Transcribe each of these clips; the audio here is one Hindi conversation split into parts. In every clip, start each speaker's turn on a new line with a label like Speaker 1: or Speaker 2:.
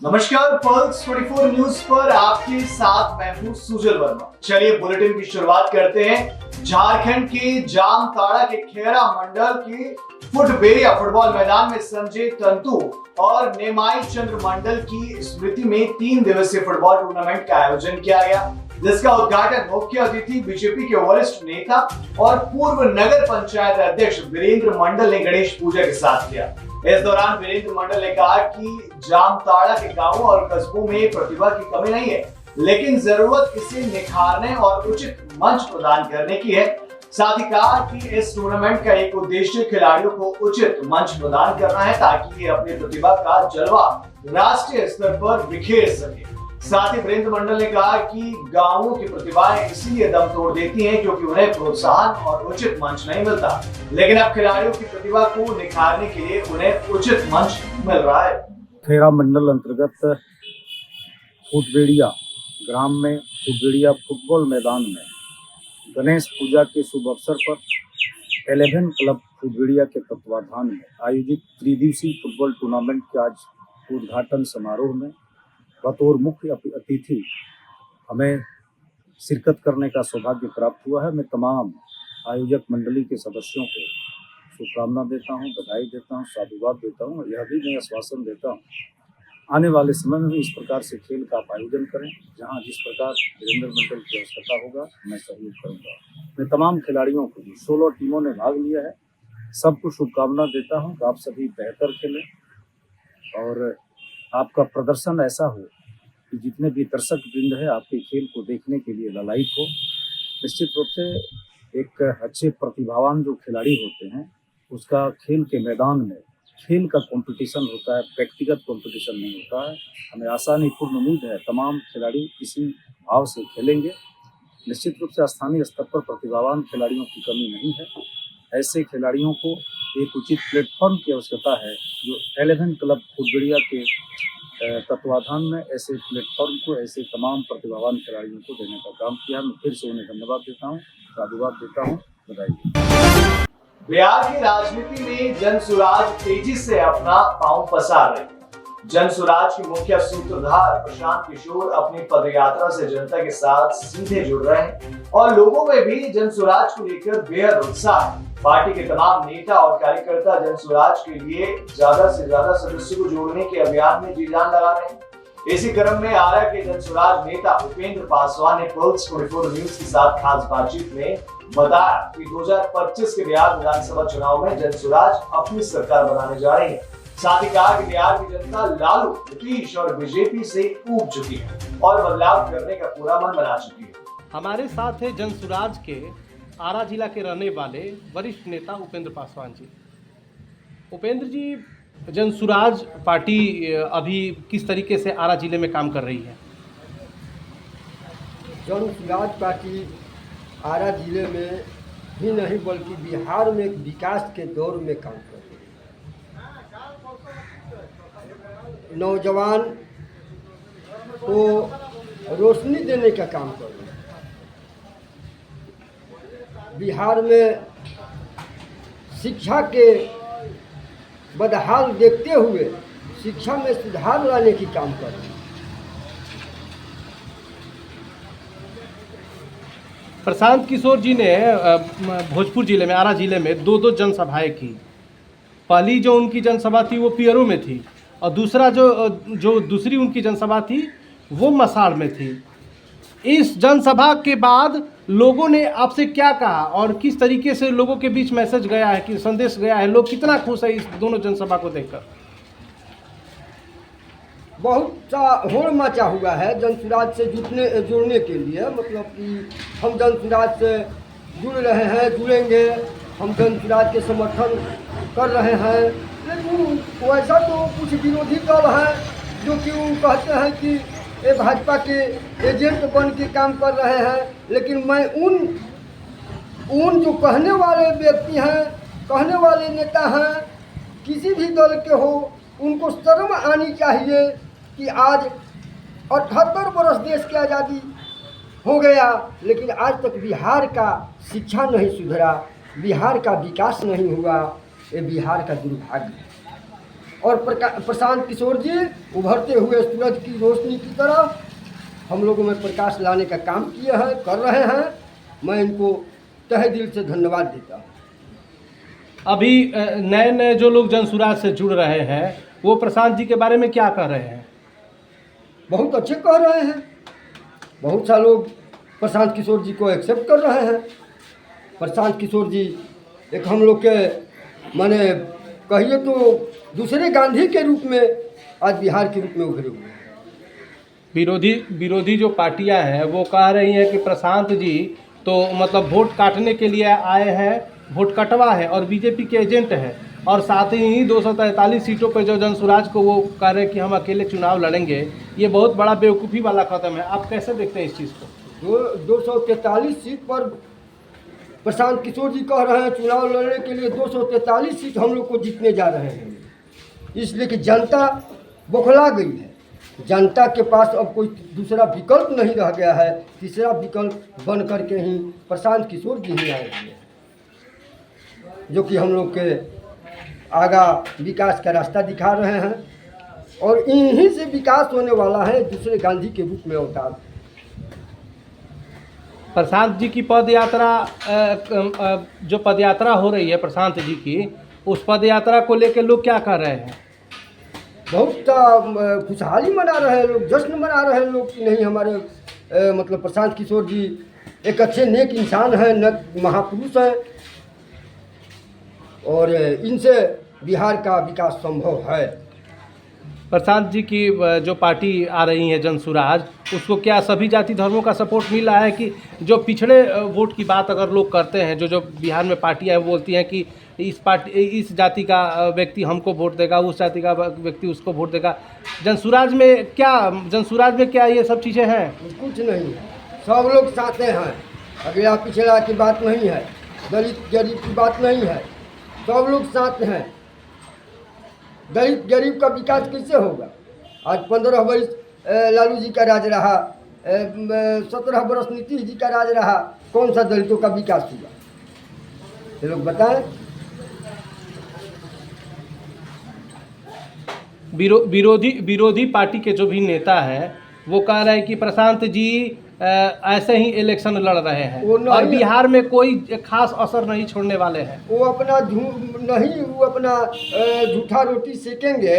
Speaker 1: नमस्कार, पल्स 24 न्यूज पर आपके साथ मैं हूं सुजल वर्मा। चलिए बुलेटिन की शुरुआत करते हैं। झारखंड के जामताड़ा के खेरा मंडल के फुटबेरिया फुटबॉल मैदान में संजय तंतु और नेमाई चंद्र मंडल की स्मृति में 3 दिवसीय फुटबॉल टूर्नामेंट का आयोजन किया गया, जिसका उद्घाटन मुख्य अतिथि बीजेपी के वरिष्ठ नेता और पूर्व नगर पंचायत अध्यक्ष वीरेंद्र मंडल ने गणेश पूजा के साथ किया। इस दौरान वीरेंद्र मंडल ने कहा कि जामताड़ा के गांवों और कस्बों में प्रतिभा की कमी नहीं है, लेकिन जरूरत इसे निखारने और उचित मंच प्रदान करने की है। साथ ही कहा कि इस टूर्नामेंट का एक उद्देश्य खिलाड़ियों को उचित मंच प्रदान करना है ताकि ये अपनी प्रतिभा का जलवा राष्ट्रीय स्तर पर बिखेर सके। साथ ही वीरेंद्र मंडल ने कहा कि गांवों की प्रतिभाएं इसलिए दम तोड़ देती हैं क्योंकि उन्हें प्रोत्साहन और उचित मंच नहीं मिलता, लेकिन अब खिलाड़ियों की प्रतिभा को निखारने के लिए उन्हें उचित मंच मिल रहा है।
Speaker 2: खेरा मंडल अंतर्गत फुटबेड़िया ग्राम में फुटबेड़िया फुटबॉल मैदान में गणेश पूजा के शुभ अवसर पर 11 क्लब फुटबेड़िया के तत्वाधान में आयोजित त्रिदिवसीय फुटबॉल टूर्नामेंट के आज उद्घाटन समारोह में बतौर मुख्य अतिथि हमें शिरकत करने का सौभाग्य प्राप्त हुआ है। मैं तमाम आयोजक मंडली के सदस्यों को शुभकामना देता हूं, बधाई देता हूं, साधुवाद देता हूं और यह भी मैं आश्वासन देता हूं आने वाले समय में भी इस प्रकार से खेल का आप आयोजन करें। जहां जिस प्रकार वीरेंद्र मंडल की आवश्यकता होगा मैं सहयोग करूंगा। मैं तमाम खिलाड़ियों को 16 टीमों ने भाग लिया है, सबको शुभकामना देता हूं कि आप सभी बेहतर खेलें और आपका प्रदर्शन ऐसा हो कि जितने भी दर्शक वृंद है आपके खेल को देखने के लिए ललायित हो। निश्चित रूप से एक अच्छे प्रतिभावान जो खिलाड़ी होते हैं उसका खेल के मैदान में खेल का कंपटीशन होता है, व्यक्तिगत कंपटीशन नहीं होता है। हमें आसानी पूर्ण उम्मीद है तमाम खिलाड़ी इसी भाव से खेलेंगे। निश्चित रूप से स्थानीय स्तर पर प्रतिभावान खिलाड़ियों की कमी नहीं है। ऐसे खिलाड़ियों को एक उचित प्लेटफॉर्म की आवश्यकता है। जो 11 क्लब फुटबॉलिया के तत्वाधान में ऐसे प्लेटफॉर्म को ऐसे तमाम प्रतिभावान खिलाड़ियों को देने का काम किया। मैं फिर से उन्हें धन्यवाद देता हूँ, साधुवाद देता हूँ, बधाई।
Speaker 1: बिहार की राजनीति में जनसुराज तेजी से अपना पांव पसार रही है। जनसुराज के मुख्य सूत्रधार प्रशांत किशोर अपनी पदयात्रा से जनता के साथ सीधे जुड़ रहे हैं और लोगों में भी जनसुराज को लेकर बेहद उत्साह है। पार्टी के तमाम नेता और कार्यकर्ता जनसुराज के लिए ज्यादा से ज्यादा सदस्यों को जोड़ने के अभियान में जी जान लगा रहे हैं। इसी क्रम में आरा के जनसुराज नेता उपेंद्र पासवान ने पल्स 24 न्यूज के साथ खास बातचीत में बताया कि 2025 के बिहार विधानसभा चुनाव में जनसुराज अपनी सरकार बनाने जा रही है। साथ ही कहा कि बिहार की जनता लालू, नीतीश और बीजेपी से ऊब चुकी है और बदलाव करने का पूरा मन बना चुकी है।
Speaker 3: हमारे साथ है जनसुराज के आरा जिला के रहने वाले वरिष्ठ नेता उपेंद्र पासवान जी। उपेंद्र जी, जनसुराज पार्टी अभी किस तरीके से आरा जिले में काम कर रही है?
Speaker 4: जनसुराज पार्टी आरा जिले में ही नहीं बल्कि बिहार में विकास के दौर में काम कर रही है। नौजवान को रोशनी देने का काम कर रही है। बिहार में शिक्षा के बदहाल देखते हुए शिक्षा में सुधार लाने की काम कर रही है।
Speaker 3: प्रशांत किशोर जी ने भोजपुर जिले में, आरा जिले में 2 जनसभाएं की। पहली जो उनकी जनसभा थी वो पियरों में थी और दूसरा जो दूसरी उनकी जनसभा थी वो मसाड़ में थी। इस जनसभा के बाद लोगों ने आपसे क्या कहा और किस तरीके से लोगों के बीच मैसेज गया है, कि संदेश गया है, लोग कितना खुश है इस दोनों जनसभा को देखकर?
Speaker 4: बहुत सा होड़ मचा हुआ है जनसुराज से जुड़ने के लिए। मतलब कि हम जनसुराज से जुड़ रहे हैं, जुड़ेंगे, हम जनसुराज के समर्थन कर रहे हैं। लेकिन वैसा तो कुछ विरोधी दल हैं जो कि वो कहते हैं कि ये भाजपा के एजेंट बन के काम कर रहे हैं। लेकिन मैं उन जो कहने वाले व्यक्ति हैं, कहने वाले नेता हैं, किसी भी दल के हो, उनको शर्म आनी चाहिए कि आज 78 वर्ष देश की आज़ादी हो गया, लेकिन आज तक बिहार का शिक्षा नहीं सुधरा, बिहार का विकास नहीं हुआ। ये बिहार का दुर्भाग्य है। और प्रशांत किशोर जी उभरते हुए सूरज की रोशनी की तरह हम लोगों में प्रकाश लाने का काम किए हैं, कर रहे हैं। मैं इनको तहे दिल से धन्यवाद देता हूँ।
Speaker 3: अभी नए नए जो लोग जनसुराज से जुड़ रहे हैं वो प्रशांत जी के बारे में क्या कह रहे हैं?
Speaker 4: बहुत अच्छे कह रहे हैं। बहुत सा लोग प्रशांत किशोर जी को एक्सेप्ट कर रहे हैं। प्रशांत किशोर जी एक हम लोग के माने कहिए तो दूसरे गांधी के रूप में आज बिहार के रूप में उभरे हुए हैं।
Speaker 3: विरोधी जो पार्टियां हैं वो कह रही हैं कि प्रशांत जी तो मतलब वोट काटने के लिए आए हैं, वोट कटवा है और बीजेपी के एजेंट है, और साथ ही 243 सीटों पर जो जनसुराज को वो कह रहे हैं कि हम अकेले चुनाव लड़ेंगे। ये बहुत बड़ा बेवकूफ़ी वाला कदम है। आप कैसे देखते हैं इस चीज़ को?
Speaker 4: 243 सीट पर प्रशांत किशोर जी कह रहे हैं चुनाव लड़ने के लिए 243 सीट हम लोग को जीतने जा रहे हैं, इसलिए कि जनता बौखला गई है। जनता के पास अब कोई दूसरा विकल्प नहीं रह गया है। तीसरा विकल्प बन करके ही प्रशांत किशोर जी ही आए हुए हैं, जो कि हम लोग के आगा विकास का रास्ता दिखा रहे हैं, और इन्हीं से विकास होने वाला है। दूसरे गांधी के रूप में अवतार।
Speaker 3: प्रशांत जी की पद यात्रा जो पद यात्रा हो रही है प्रशांत जी की, उस पद यात्रा को लेकर लोग क्या कर रहे हैं?
Speaker 4: बहुत खुशहाली मना रहे हैं लोग, जश्न मना रहे हैं लोग कि नहीं हमारे मतलब प्रशांत किशोर जी एक अच्छे नेक इंसान हैं, न महापुरुष हैं, और इनसे बिहार का विकास संभव है।
Speaker 3: प्रशांत जी की जो पार्टी आ रही है जनसुराज, उसको क्या सभी जाति धर्मों का सपोर्ट मिल रहा है कि जो पिछड़े वोट की बात अगर लोग करते हैं, जो बिहार में पार्टियां बोलती हैं कि इस जाति का व्यक्ति हमको वोट देगा, उस जाति का व्यक्ति उसको वोट देगा, जनसुराज में क्या ये सब चीज़ें हैं?
Speaker 4: कुछ नहीं, सब लोग साथ हैं। अगला पिछड़ा की बात नहीं है, दलित गरीब की बात नहीं है, सब लोग साथ हैं। दलित गरीब का विकास कैसे होगा? आज 15 वर्ष लालू जी का राज रहा, 17 वर्ष नीतीश जी का राज रहा, कौन सा दलितों का विकास हुआ? ये लोग बताएं।
Speaker 3: विरोधी पार्टी के जो भी नेता हैं वो कह रहे हैं कि प्रशांत जी ऐसे ही इलेक्शन लड़ रहे हैं और बिहार में कोई खास असर नहीं छोड़ने वाले हैं।
Speaker 4: वो अपना वो अपना झूठा रोटी सेकेंगे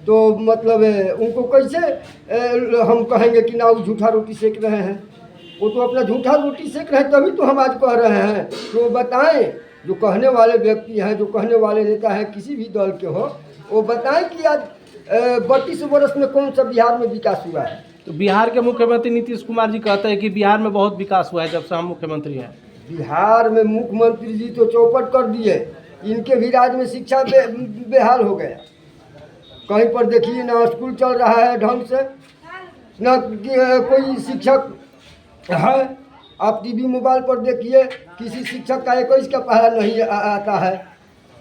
Speaker 4: तो मतलब उनको कैसे हम कहेंगे कि ना वो झूठा रोटी सेक रहे हैं? वो तो अपना झूठा रोटी सेक रहे हैं, तभी तो हम आज कह रहे हैं। तो बताएं, जो कहने वाले व्यक्ति हैं, जो कहने वाले नेता हैं, किसी भी दल के हो, वो बताएं कि आज 32 वर्ष में कौन सा बिहार में विकास हुआ है?
Speaker 3: तो बिहार के मुख्यमंत्री नीतीश कुमार जी कहते हैं कि बिहार में बहुत विकास हुआ है जब से हम मुख्यमंत्री हैं।
Speaker 4: बिहार में मुख्यमंत्री जी तो चौपट कर दिए, इनके भी राज में शिक्षा बेहाल हो गया। कहीं पर देखिए ना स्कूल चल रहा है ढंग से, ना कोई शिक्षक है। आप टीवी मोबाइल पर देखिए, किसी शिक्षक का 21 का पहला नहीं आता है,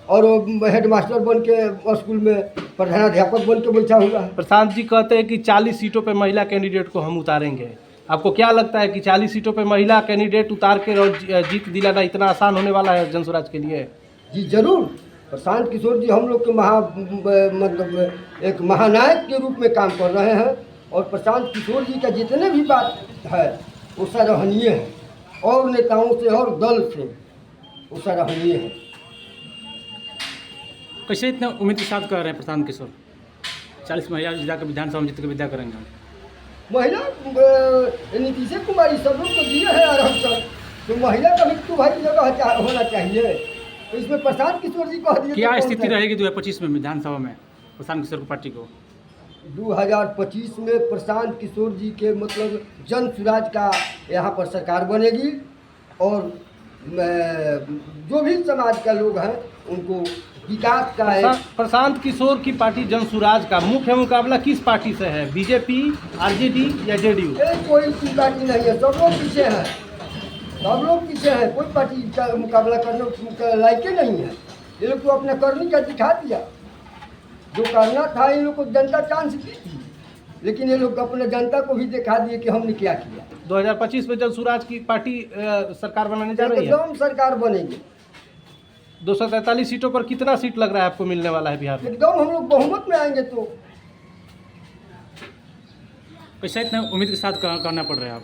Speaker 4: और वो हेडमास्टर बन के स्कूल में प्रधानाध्यापक बन के बैठा हुआ है।
Speaker 3: प्रशांत जी कहते हैं कि 40 सीटों पर महिला कैंडिडेट को हम उतारेंगे। आपको क्या लगता है कि 40 सीटों पर महिला कैंडिडेट उतार के और जीत दिलाना इतना आसान होने वाला है जनसुराज के लिए?
Speaker 4: जी जरूर। प्रशांत किशोर जी हम लोग के मतलब एक महानायक के रूप में काम कर रहे हैं, और प्रशांत किशोर जी का जितने भी बात है वो सराहनीय है, और नेताओं से और दल से वो सराहनीय है।
Speaker 5: कैसे इतना उम्मीद के साथ कर रहे हैं प्रशांत किशोर? 40 महिला जाकर विधानसभा में जीत के विदा करेंगे।
Speaker 4: महिला नीतीश कुमारी सब लोग तो दिए हैं आराम से, तो महिला का भी तो भाई जगह होना चाहिए। तो इसमें प्रशांत किशोर जी कह दिए
Speaker 5: क्या स्थिति रहेगी 2025 में विधानसभा में प्रशांत किशोर पार्टी को?
Speaker 4: 2025 में प्रशांत किशोर जी के मतलब जनसुराज का यहाँ पर सरकार बनेगी, और जो भी समाज का लोग हैं उनको विकास का है।
Speaker 3: प्रशांत किशोर की पार्टी जनसुराज का मुख्य मुकाबला किस पार्टी से है? बीजेपी, आरजेडी या जेडीयू?
Speaker 4: कोई पार्टी नहीं है, सब लोग पीछे हैं, सब लोग पीछे हैं। कोई पार्टी का मुकाबला करने लायक नहीं है। ये लोग तो अपना करने का दिखा दिया, जो करना था इन लोग को जनता चांस दी थी, लेकिन ये लोग अपने जनता को भी दिखा दिए कि हमने क्या किया।
Speaker 3: 2025 में जनसुराज की पार्टी सरकार बनाने जा रही है।
Speaker 4: एकदम सरकार बनेगी।
Speaker 3: 243 सीटों पर कितना सीट लग रहा है आपको मिलने वाला है बिहार में?
Speaker 4: एकदम हम लोग बहुमत में आएंगे तो।
Speaker 5: कैसे इतने उम्मीद के साथ करना पड़ रहा है आप?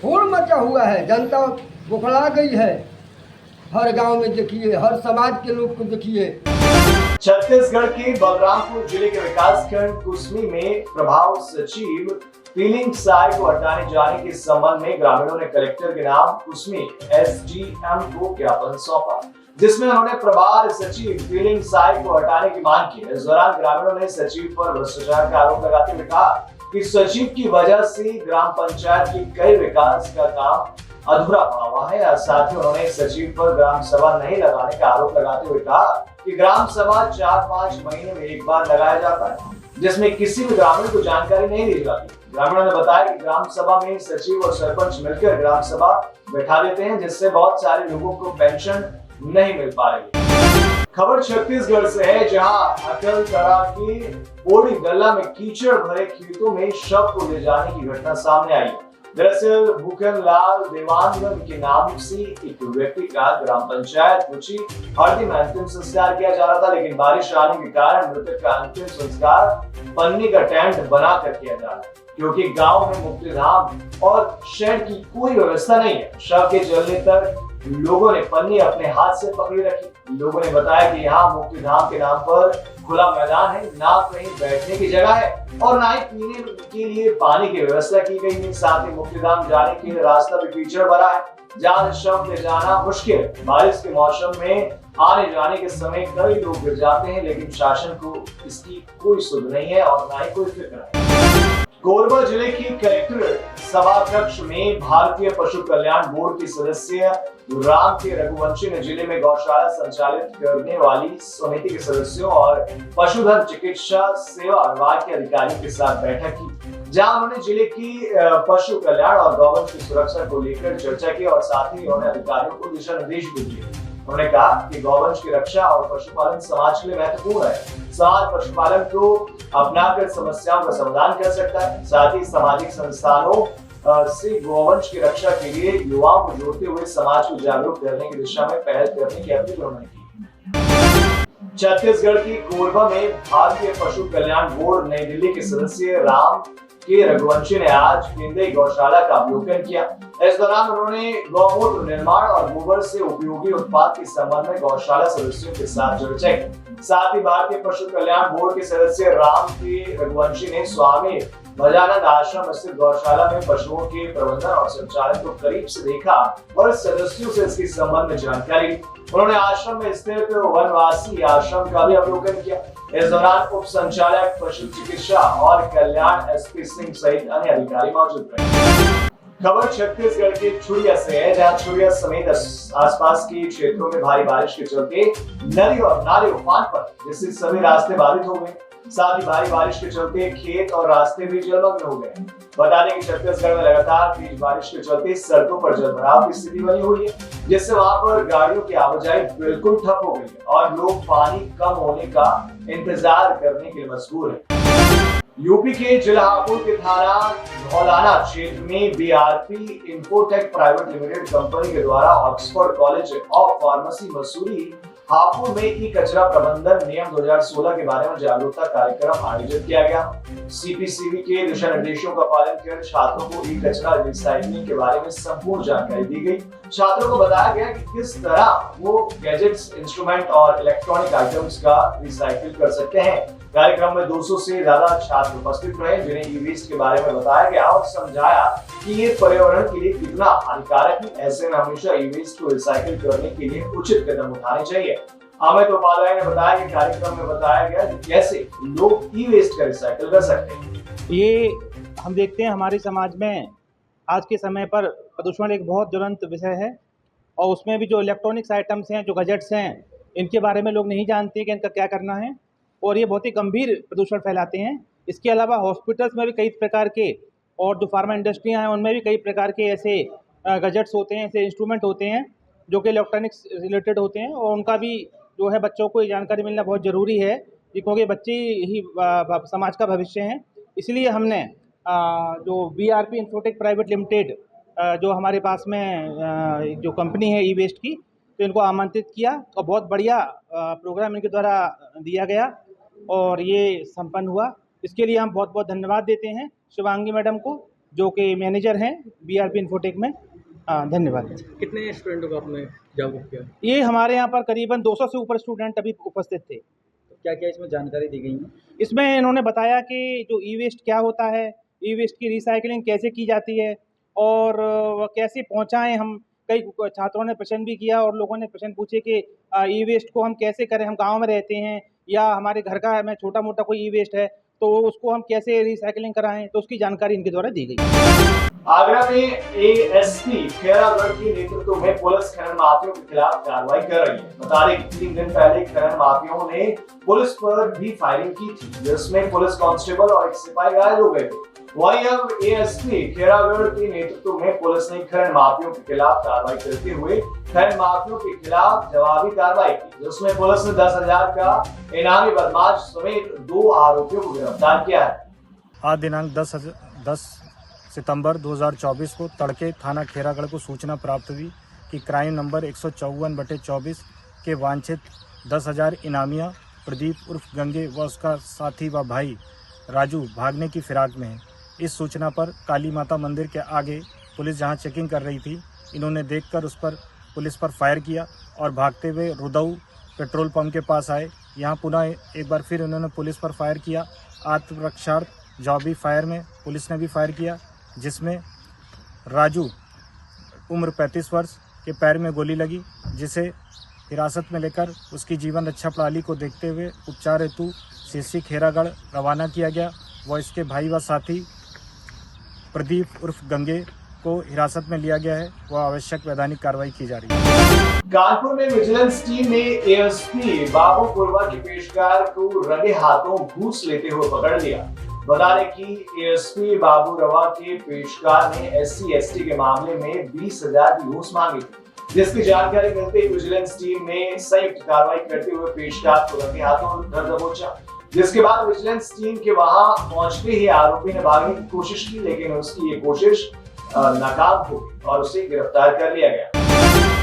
Speaker 4: होड़ मचा हुआ है, जनता बौखला गई है। हर गांव में देखिए, हर समाज के लोग को देखिए।
Speaker 1: छत्तीसगढ़ के बलरामपुर जिले के विकासखंड कुसमी में प्रभाव सचिव फीलिंग साय को हटाने जाने के संबंध में ग्रामीणों ने कलेक्टर के नाम कुसमी एसडीएम को ज्ञापन सौंपा, जिसमें उन्होंने प्रभार सचिव फीलिंग साय को हटाने की मांग की। इस दौरान ग्रामीणों ने सचिव पर भ्रष्टाचार का आरोप लगाते हुए कहा कि सचिव की वजह से ग्राम पंचायत की कई विकास का काम अधूरा पड़ा हुआ है। साथ ही उन्होंने सचिव पर ग्राम सभा नहीं लगाने का आरोप लगाते हुए कहा कि ग्राम सभा 4-5 महीने में एक बार लगाया जाता है, जिसमें किसी भी ग्रामीण को जानकारी नहीं दी जाती। ग्रामीणों ने बताया कि ग्राम सभा में सचिव और सरपंच मिलकर ग्राम सभा बैठा देते हैं, जिससे बहुत सारे लोगों को पेंशन नहीं मिल पा रही। खबर छत्तीसगढ़ से है, जहां अकलतरा के पोड़ी गल्ला में कीचड़ भरे खेतों में शव को ले जाने की घटना सामने आई। दरअसल भूखनलाल देवानंद के नाम से एक व्यक्ति का ग्राम पंचायत रुचि हरदी में अंतिम संस्कार किया जा रहा था, लेकिन बारिश आने के कारण मृतक का अंतिम संस्कार पन्नी का टेंट बनाकर किया जा रहा है, क्योंकि गांव में मुक्तिधाम और शेड की कोई व्यवस्था नहीं है। शव के जलने तक लोगों ने पन्नी अपने हाथ से पकड़ी रखी। लोगों ने बताया कि यहाँ मुक्तिधाम के नाम पर खुला मैदान है, ना कहीं बैठने की जगह है और ना ही पीने के लिए पानी की व्यवस्था की गई है। साथ ही मुक्तिधाम जाने के लिए रास्ता भी कीचड़ भरा है, जहाँ शव ले जाना मुश्किल है। बारिश के मौसम में आने जाने के समय कई लोग गिर जाते हैं, लेकिन शासन को इसकी कोई सुध नहीं है और ना ही कोई फिक्र है। कोरबा जिले की कलेक्टर सभाकक्ष में भारतीय पशु कल्याण बोर्ड के सदस्य राम के रघुवंशी ने जिले में गौशाला संचालित करने वाली समिति के सदस्यों और पशुधन चिकित्सा सेवा विभाग के अधिकारियों के साथ बैठक की, जहां उन्होंने जिले की पशु कल्याण और गौवंश की सुरक्षा को लेकर चर्चा की और साथ ही उन्होंने अधिकारियों को दिशा निर्देश भी दिए। उन्होंने कहा कि गौवंश की रक्षा और पशुपालन समाज के लिए महत्वपूर्ण है। समाज पशुपालन को अपनाकर समस्याओं का समाधान कर सकता है। साथ ही सामाजिक संस्थानों से गौवंश की रक्षा के लिए युवाओं को जोड़ते हुए समाज को जागरूक करने की दिशा में पहल करने की अपील उन्होंने की। छत्तीसगढ़ की कोरबा में भारतीय पशु कल्याण बोर्ड नई दिल्ली के सदस्य राम के रघुवंशी ने आज केंद्रीय गौशाला का अवलोकन किया। इस दौरान उन्होंने गौमूत्र निर्माण और गोबर से उपयोगी उत्पाद के संबंध में गौशाला सदस्यों के साथ चर्चा की। साथ ही भारतीय पशु कल्याण बोर्ड के सदस्य राम के रघुवंशी ने स्वामी भजानंद आश्रम स्थित गौशाला में पशुओं के प्रबंधन और संचालन को करीब से देखा और सदस्यों से इसके संबंध में जानकारी ली। उन्होंने आश्रम में स्थित वनवासी आश्रम का भी अवलोकन किया। इस दौरान उप संचालक पशु चिकित्सा और कल्याण एसपी सिंह सहित अन्य अधिकारी मौजूद रहे। खबर छत्तीसगढ़ के छुरिया से है, जहां छुरिया समेत आसपास के क्षेत्रों में भारी बारिश के चलते नदी और नाले उफान पर, जिससे सभी रास्ते बाधित हो गए। साथ ही भारी बारिश के चलते खेत और रास्ते भी जलमग्न हो गए। बता दें कि छत्तीसगढ़ में लगातार तेज बारिश के चलते सड़कों पर जलभराव की स्थिति बनी हुई है, जिससे वहां पर गाड़ियों की आवाजाही बिल्कुल ठप हो गई है और लोग पानी कम होने का इंतजार करने के लिए मजबूर है। यूपी के जिला हापुड़ के थाना धौलाना क्षेत्र में BRP infotech private limited company के द्वारा Oxford college of pharmacy Mussoorie Hapur में ई कचरा प्रबंधन नियम 2016 के बारे में जागरूकता कार्यक्रम आयोजित किया गया। सीपीसीबी के दिशा निर्देशों का पालन कर छात्रों को ई कचरा रिसाइकलिंग के बारे में संपूर्ण जानकारी दी गई। छात्रों को बताया गया कि किस तरह वो गैजेट्स, इंस्ट्रूमेंट और इलेक्ट्रॉनिक आइटम्स का रिसाइकिल कर सकते हैं। कार्यक्रम में 200 से ज्यादा छात्र उपस्थित रहे, जिन्हें ई वेस्ट के बारे में बताया गया और समझाया कि ये पर्यावरण के लिए कितना हानिकारक है। ऐसे में हमेशा ई वेस्ट को रिसाइकिल करने के लिए उचित कदम उठाने चाहिए। अमित उपाध्याय ने बताया कि कार्यक्रम में बताया गया कि कैसे लोग ई वेस्ट का रिसाइकिल कर सकते हैं।
Speaker 6: ये हम देखते हैं हमारे समाज में आज के समय पर प्रदूषण एक बहुत ज्वलंत विषय है और उसमें भी जो इलेक्ट्रॉनिक्स आइटम्स हैं, जो गैजेट्स हैं, इनके बारे में लोग नहीं जानते कि इनका क्या करना है और ये बहुत ही गंभीर प्रदूषण फैलाते हैं। इसके अलावा हॉस्पिटल्स में भी कई प्रकार के और जो फार्मा इंडस्ट्रियाँ हैं उनमें भी कई प्रकार के ऐसे गैजेट्स होते हैं, ऐसे इंस्ट्रूमेंट होते हैं जो कि इलेक्ट्रॉनिक्स रिलेटेड होते हैं और उनका भी जो है बच्चों को ये जानकारी मिलना बहुत ज़रूरी है, क्योंकि बच्चे ही समाज का भविष्य हैं। इसलिए हमने जो बीआरपी इन्फोटेक प्राइवेट लिमिटेड जो हमारे पास में जो कंपनी है ई वेस्ट की, तो इनको आमंत्रित किया और बहुत बढ़िया प्रोग्राम इनके द्वारा दिया गया और ये संपन्न हुआ। इसके लिए हम बहुत बहुत धन्यवाद देते हैं शिवांगी मैडम को, जो कि मैनेजर हैं BRP इन्फोटेक में। धन्यवाद।
Speaker 5: कितने स्टूडेंटों को आपने जागरूक किया?
Speaker 6: ये हमारे यहाँ पर करीबन 200 से ऊपर स्टूडेंट अभी उपस्थित थे।
Speaker 5: क्या क्या इसमें जानकारी दी गई है?
Speaker 6: इसमें इन्होंने बताया कि जो ई वेस्ट क्या होता है, ई वेस्ट की रिसाइकलिंग कैसे की जाती है और कैसे पहुंचाएं हम। कई छात्रों ने प्रश्न भी किया और लोगों ने प्रश्न पूछे कि ई वेस्ट को हम कैसे करें, हम गांव में रहते हैं या हमारे घर का में छोटा मोटा कोई ई वेस्ट है तो उसको हम कैसे रिसाइकलिंग कराएं, तो उसकी जानकारी इनके द्वारा दी गई।
Speaker 1: आगरा में ASP खेरागढ़ के नेतृत्व में पुलिस खनन माफियों के खिलाफ कार्रवाई कर रही है। बता दें कि 3 दिन पहले खनन माफियों ने पुलिस पर भी फायरिंग की थी, जिसमें पुलिस कांस्टेबल और एक सिपाही घायल हो गए थे। वहीं अब ASP खेरागढ़ के नेतृत्व में पुलिस ने खनन माफियों के खिलाफ कार्रवाई करते हुए खनन माफियों के खिलाफ जवाबी कार्रवाई की, जिसमें पुलिस ने 10,000 का इनामी बदमाश समेत 2 आरोपियों को गिरफ्तार किया है।
Speaker 7: आज दिनांक 10 सितंबर 2024 को तड़के थाना खेरागढ़ को सूचना प्राप्त हुई कि क्राइम नंबर 154/24 के वांछित 10,000 इनामिया प्रदीप उर्फ गंगे व उसका साथी व भाई राजू भागने की फिराक में है। इस सूचना पर काली माता मंदिर के आगे पुलिस जहां चेकिंग कर रही थी, इन्होंने देखकर उस पर पुलिस पर फायर किया और भागते हुए रुदऊ पेट्रोल पंप के पास आए। यहां पुनः एक बार फिर उन्होंने पुलिस पर फायर किया। आत्मरक्षार्थ जवाबी फायर में पुलिस ने भी फायर किया, जिसमें राजू उम्र 35 वर्ष के पैर में गोली लगी, जिसे हिरासत में लेकर उसकी जीवन रक्षा प्रणाली को देखते हुए उपचार हेतु CC खेरागढ़ रवाना किया गया। वह इसके भाई व साथी प्रदीप उर्फ गंगे को हिरासत में लिया गया है। वह आवश्यक वैधानिक कार्रवाई की जा रही है।
Speaker 1: कानपुर में विजिलेंस टीम ने ASP बाबू पुरवा के पेशकार को रंगे हाथों घूस लेते हुए पकड़ लिया। बता दें कि ASP बाबू रवा के पेशकार ने SC/ST के मामले में 20,000 की घूस मांगी थी, जिसकी जानकारी मिलते ही विजिलेंस टीम ने संयुक्त कार्रवाई करते हुए पेशकार को रंगे हाथों धर दबोचा, जिसके बाद विजिलेंस टीम के वहां पहुंचते ही आरोपी ने भागने की कोशिश की, लेकिन उसकी ये कोशिश नाकाम हो गई और उसे गिरफ्तार कर लिया गया।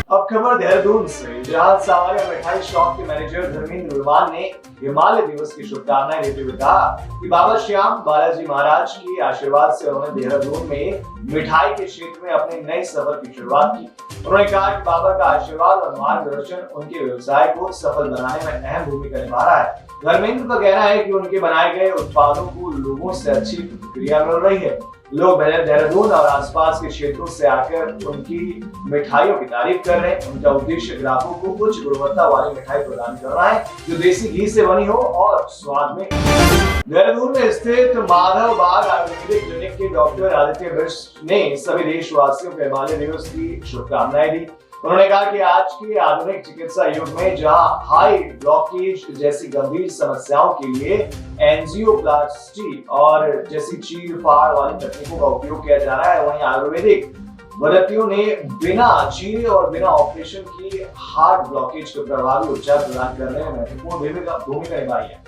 Speaker 1: अब खबर देहरादून से, जहां सावरिया मिठाई शॉप के मैनेजर धर्मेंद्र विमान ने हिमालय दिवस की शुभकामनाएं देते हुए कहा कि बाबा श्याम बालाजी महाराज के आशीर्वाद से उन्होंने देहरादून में मिठाई के क्षेत्र में अपने नए सफर की शुरुआत की। उन्होंने कहा कि बाबा का आशीर्वाद और मार्गदर्शन उनके व्यवसाय को सफल बनाने में अहम भूमिका निभा रहा है। धर्मेंद्र का कहना है कि उनके बनाए गए उत्पादों को लोगों से अच्छी प्रतिक्रिया मिल रही है। लोग देहरादून और आसपास के क्षेत्रों से आकर उनकी मिठाइयों की तारीफ कर रहे हैं। उनका उद्देश्य ग्राहकों को उच्च गुणवत्ता वाली मिठाई प्रदान करना है, जो देसी घी से बनी हो और स्वाद में। देहरादून में स्थित माधव बाग आयुर्वेदिक क्लिनिक के डॉक्टर आदित्य बिष्ट ने सभी देशवासियों को हिमालय दिवस की शुभकामनाएं दी। उन्होंने कहा कि आज के आधुनिक चिकित्सा युग में जहां हाई ब्लॉकेज जैसी गंभीर समस्याओं के लिए एंजियोप्लास्टी और जैसी चीर फाड़ वाली तकनीकों का उपयोग किया जा रहा है, वहीं आयुर्वेदिक पद्धतियों ने बिना चीरे और बिना ऑपरेशन की हार्ट ब्लॉकेज को प्रभावी उपचार प्रदान करने में महत्वपूर्ण भूमिका निभाई है।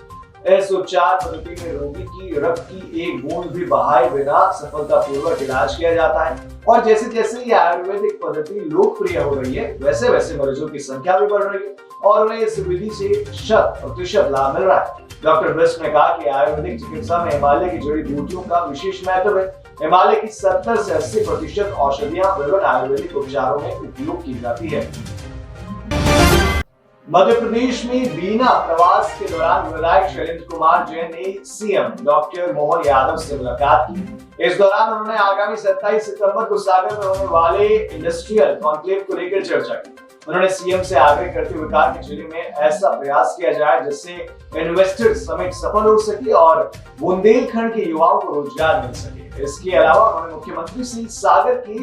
Speaker 1: इस उपचार पद्धति में रोगी की रक्त की एक बूंद भी बहाए बिना सफलतापूर्वक इलाज किया जाता है और जैसे जैसे ये आयुर्वेदिक पद्धति लोकप्रिय हो रही है, वैसे वैसे मरीजों की संख्या भी बढ़ रही है और उन्हें इस विधि से 100% लाभ मिल रहा है। डॉक्टर बिष्ट ने कहा कि आयुर्वेदिक चिकित्सा में हिमालय की जड़ी बूटियों का विशेष महत्व है। हिमालय की 70 से 80% औषधियां विभिन्न आयुर्वेदिक उपचारों में उपयोग की जाती है। मध्य प्रदेश में बीना प्रवास के दौरान विधायक शैलेंद्र कुमार जैन ने CM डॉक्टर मोहन यादव से मुलाकात की। इस दौरान उन्होंने आगामी 27 सितंबर को सागर में होने वाले इंडस्ट्रियल कॉन्क्लेव को लेकर चर्चा की। उन्होंने CM से आग्रह करते हुए कहा कि जिले में ऐसा प्रयास किया जाए जिससे इन्वेस्टर समिट सफल हो सके और बुंदेलखंड के युवाओं को रोजगार मिल सके। इसके अलावा उन्होंने मुख्यमंत्री से सागर के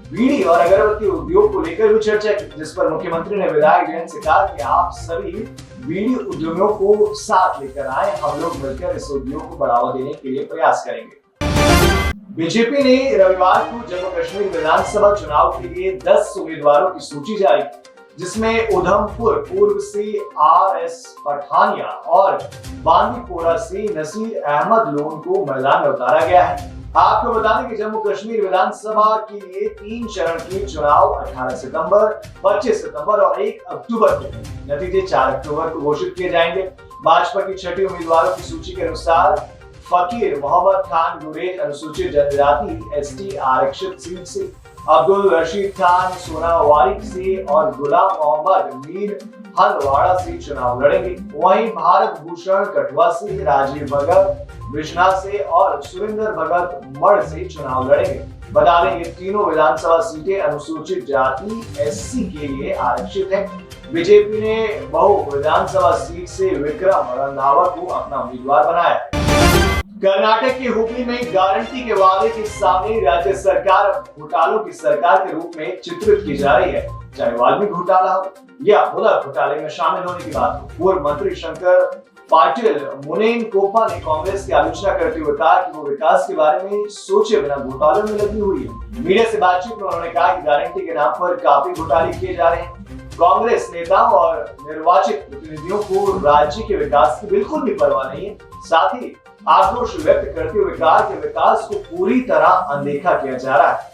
Speaker 1: बीड़ी और अगरबत्ती उद्योग को लेकर भी चर्चा की, जिस पर मुख्यमंत्री ने विधायक जैन से कहा कि आप सभी बीड़ी उद्यमियों को साथ लेकर आए, हम लोग मिलकर इस उद्योग को बढ़ावा देने के लिए प्रयास करेंगे। बीजेपी ने रविवार को जम्मू कश्मीर विधानसभा चुनाव के लिए 10 उम्मीदवारों की सूची जारी की, जिसमें उधमपुर पूर्व से RS पठानिया और बांदीपोरा से नसीर अहमद लोन को मैदान में उतारा गया है। आपको बता दें कि जम्मू कश्मीर विधानसभा के लिए 3 चरण के चुनाव 18 सितंबर, 25 सितंबर और 1 अक्टूबर को, नतीजे 4 अक्टूबर को घोषित किए जाएंगे। भाजपा की 6ठी उम्मीदवारों की सूची के अनुसार फकीर मोहम्मद खान गुरेज अनुसूचित जनजाति ST आरक्षित सीट से, अब्दुल रशीद खान सोनावारी से और गुलाम मोहम्मद मीर हंदवाड़ा से चुनाव लड़ेंगे। वहीं भारत भूषण कठुआ से, राजीव भगत बिश्नाह से और सुरेंद्र भगत मढ़ से चुनाव लड़ेंगे। बता दें ये तीनों विधानसभा सीटें अनुसूचित जाति SC के लिए आरक्षित है। बीजेपी ने बहु विधानसभा सीट से विक्रम रंधावा को अपना उम्मीदवार बनाया। कर्नाटक के हुबली में गारंटी के वादे के सामने राज्य सरकार घोटालों की सरकार के रूप में चित्रित की जा रही है, चाहे वाल्मीकि घोटाला हो या मुदा घोटाले में शामिल होने की बात हो। पूर्व मंत्री शंकर पाटिल मुनेन कोपा ने कांग्रेस की आलोचना करते हुए कहा कि वो विकास के बारे में सोचे बिना घोटालों में लगी हुई है। मीडिया से बातचीत में उन्होंने कहा कि गारंटी के नाम पर काफी घोटाले किए जा रहे हैं। कांग्रेस नेताओं और निर्वाचित प्रतिनिधियों को राज्य के विकास की बिल्कुल भी परवाह नहीं है। साथ ही आक्रोश व्यक्त करते हुए कहा कि विकास को पूरी तरह अनदेखा किया जा रहा है।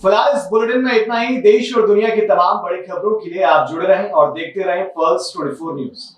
Speaker 1: फिलहाल इस बुलेटिन में इतना ही। देश और दुनिया की तमाम बड़ी खबरों के लिए आप जुड़े रहें और देखते रहें पल्स 24 न्यूज।